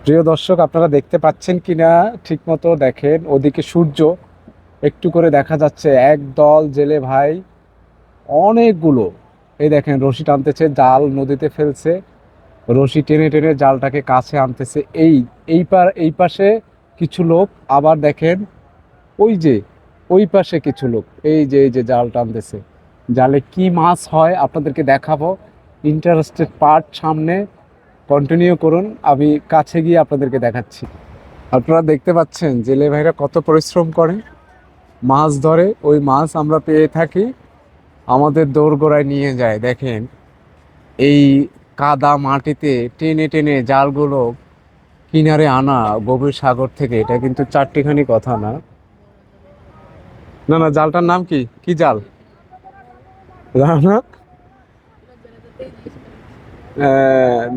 প্রিয় দর্শক, আপনারা দেখতে পাচ্ছেন কিনা ঠিক মতো দেখেন, ওদিকে সূর্য একটু করে দেখা যাচ্ছে। একদল জেলে ভাই অনেকগুলো, এই দেখেন রশি টানতেছে, জাল নদীতে ফেলছে, রশি টেনে টেনে জালটাকে কাছে আনতেছে। এই পাশে কিছু লোক, আবার দেখেন ওই যে ওই পাশে কিছু লোক, এই যে জাল টানতেছে। জালে কি মাছ হয় আপনাদেরকে দেখাবো। ইন্টারেস্টেড পার্ট সামনে, কন্টিনিউ করুন, আমি কাছে গিয়ে আপনাদেরকে দেখাচ্ছি। আপনারা দেখতে পাচ্ছেন জেলে ভাইরা কত পরিশ্রম করে, মাছ ধরে, ওই মাছ আমরা পেয়ে থাকি, আমাদের দোরগোড়ায় নিয়ে যায়। দেখেন এই কাদা মাটিতে টেনে টেনে জালগুলো কিনারে আনা গভীর সাগর থেকে, এটা কিন্তু চারটিখানি কথা না। না না, জালটার নাম কি, কি জাল জানো না?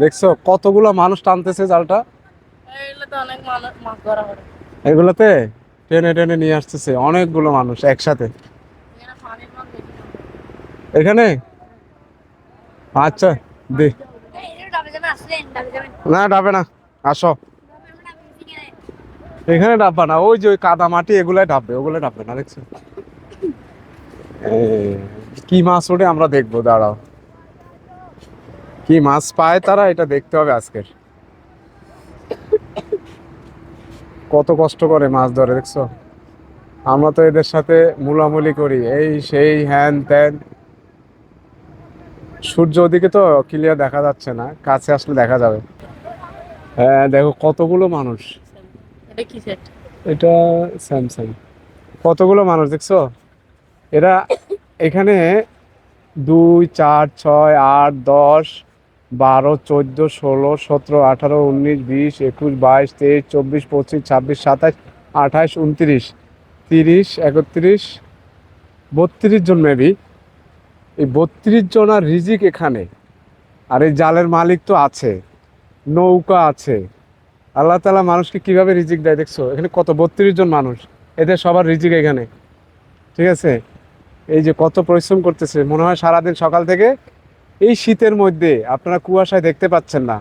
দেখছো কতগুলো মানুষ টানতেছে জালটা, এগুলোতে টেনে টেনে নিয়ে আসতেছে অনেকগুলো মানুষ একসাথে এখানে। আচ্ছা, দে, না ডাবে না, আসো, এখানে ডাববা না, ওই যে ওই কাদা মাটি এগুলাই ডাববে, ওগুলো ডাববে না, দেখছো? এ, কি মাছ ওঠে আমরা দেখবো, দাঁড়াও। কি মাছ পায় তারা, এটা দেখতে হবে আজকের। কত কষ্ট করে মাছ ধরে, দেখছো? আমরা তো এদের সাথে মুলামুলি করি, এই সেই হ্যান ত্যান। সূর্য ওদিকে তো ক্লিয়ার দেখা যাচ্ছে না, কাছে আসলে দেখা যাবে। হ্যাঁ দেখো কতগুলো মানুষ। এটা স্যামসাং। কতগুলো মানুষ দেখছো এরা এখানে, 2 4 6 8 10 12 13 14 15 16 17 18 19 20 21 22 23 24 25 26 27 28 29 30 31 32 জন এই 32 জনার রিজিক এখানে। আর এই জালের মালিক তো আছে, নৌকা আছে। আল্লাহ তাআলা মানুষকে কিভাবে রিজিক দেয় দেখছো, এখানে কত 32 জন মানুষ, এদের সবার রিজিক এখানে। ঠিক আছে, এই যে কত পরিশ্রম করতেছে, মনে হয় সারাদিন সকাল থেকে। এই শীতের মধ্যে আপনারা কুয়াশায় দেখতে পাচ্ছেন না,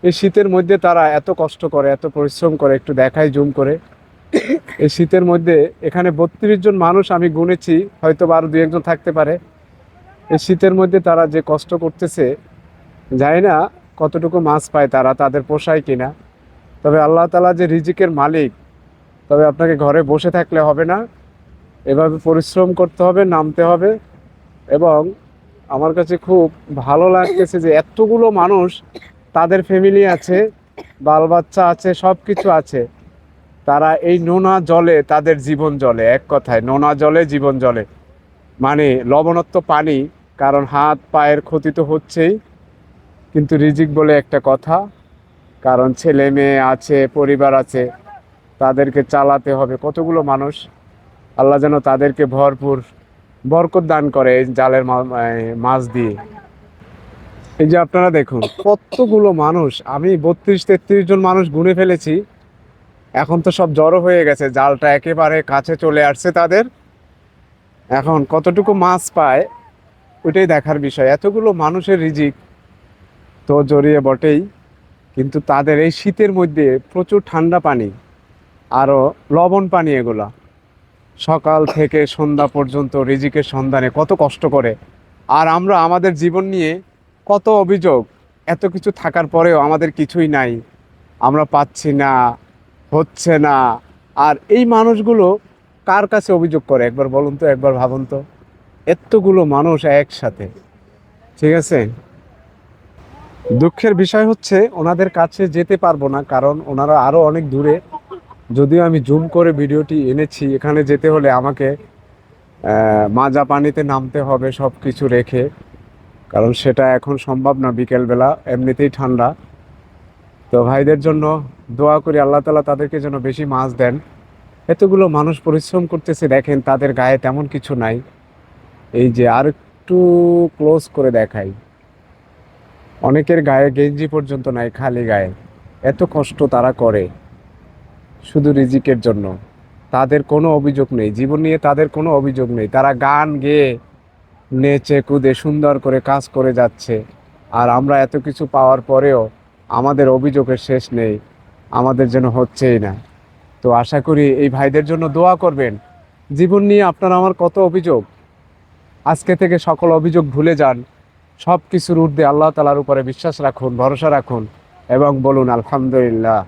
এই শীতের মধ্যে তারা এত কষ্ট করে, এত পরিশ্রম করে, একটু দেখাই জুম করে। এই শীতের মধ্যে এখানে 32 জন মানুষ আমি গুনেছি, হয়তো আরো দু একজন থাকতে পারে। এই শীতের মধ্যে তারা যে কষ্ট করতেছে, জানি না কতটুকু মাছ পায় তারা, তাদের পোষায় কিনা। তবে আল্লাহ তাআলা যে রিজিকের মালিক, তবে আপনাকে ঘরে বসে থাকলে হবে না, এভাবে পরিশ্রম করতে হবে, নামতে হবে। এবং আমার কাছে খুব ভালো লাগতেছে যে এতগুলো মানুষ, তাদের ফ্যামিলি আছে, বাল বাচ্চা আছে, সব কিছু আছে, তারা এই নোনা জলে তাদের জীবন জলে, এক কথায় নোনা জলে জীবন জলে, মানে লবণাক্ত পানি। কারণ হাত পায়ের ক্ষতি তো হচ্ছেই, কিন্তু রিজিক বলে একটা কথা, কারণ ছেলে মেয়ে আছে, পরিবার আছে, তাদেরকে চালাতে হবে। কতগুলো মানুষ, আল্লাহ যেন তাদেরকে ভরপুর বরকত দান করে এই জালের মাছ দিয়ে। এই যে আপনারা দেখুন কতগুলো মানুষ, আমি 32 33 জন মানুষ গুনে ফেলেছি। এখন তো সব জড়ো হয়ে গেছে, জালটা একেবারে কাছে চলে আসছে তাদের। এখন কতটুকু মাছ পায় ওইটাই দেখার বিষয়। এতগুলো মানুষের রিজিক তো জড়িয়ে বটেই, কিন্তু তাদের এই শীতের মধ্যে প্রচুর ঠান্ডা পানি, আরও লবণ পানি, এগুলা সকাল থেকে সন্ধ্যা পর্যন্ত রিজিকের সন্ধানে কত কষ্ট করে। আর আমরা আমাদের জীবন নিয়ে কত অভিযোগ, এত কিছু থাকার পরেও আমাদের কিছুই নাই, আমরা পাচ্ছি না, হচ্ছে না। আর এই মানুষগুলো কার কাছে অভিযোগ করে একবার বলুন তো, একবার ভাবুন তো, এতগুলো মানুষ একসাথে। ঠিক আছে, দুঃখের বিষয় হচ্ছে ওনাদের কাছে যেতে পারবো না, কারণ ওনারা আরো অনেক দূরে। যদিও আমি জুম করে ভিডিওটি এনেছি, এখানে যেতে হলে আমাকে মাজা পানিতে নামতে হবে সব কিছু রেখে, কারণ সেটা এখন সম্ভব না বিকেলবেলা, এমনিতেই ঠান্ডা। তো ভাইদের জন্য দোয়া করি, আল্লাহ তাআলা তাদেরকে যেন বেশি মাছ দেন। এতগুলো মানুষ পরিশ্রম করতেছে, দেখেন তাদের গায়ে তেমন কিছু নাই। এই যে আর একটু ক্লোজ করে দেখাই, অনেকের গায়ে গেঞ্জি পর্যন্ত নাই, খালি গায়ে। এত কষ্ট তারা করে শুধু রিজিকের জন্য। তাদের কোনো অভিযোগ নেই, জীবন নিয়ে তাদের কোনো অভিযোগ নেই, তারা গান গেয়ে নেচে কুদে সুন্দর করে কাজ করে যাচ্ছে। আর আমরা এত কিছু পাওয়ার পরেও আমাদের অভিযোগের শেষ নেই। আমাদের জন্য হচ্ছেই না। তো আশা করি এই ভাইদের জন্য দোয়া করবেন। জীবন নিয়ে আপনার আমার কত অভিযোগ, আজকে থেকে সকল অভিযোগ ভুলে যান। সব কিছুর ঊর্ধ্বে আল্লাহ তাআলার উপরে বিশ্বাস রাখুন, ভরসা রাখুন এবং বলুন আলহামদুলিল্লাহ।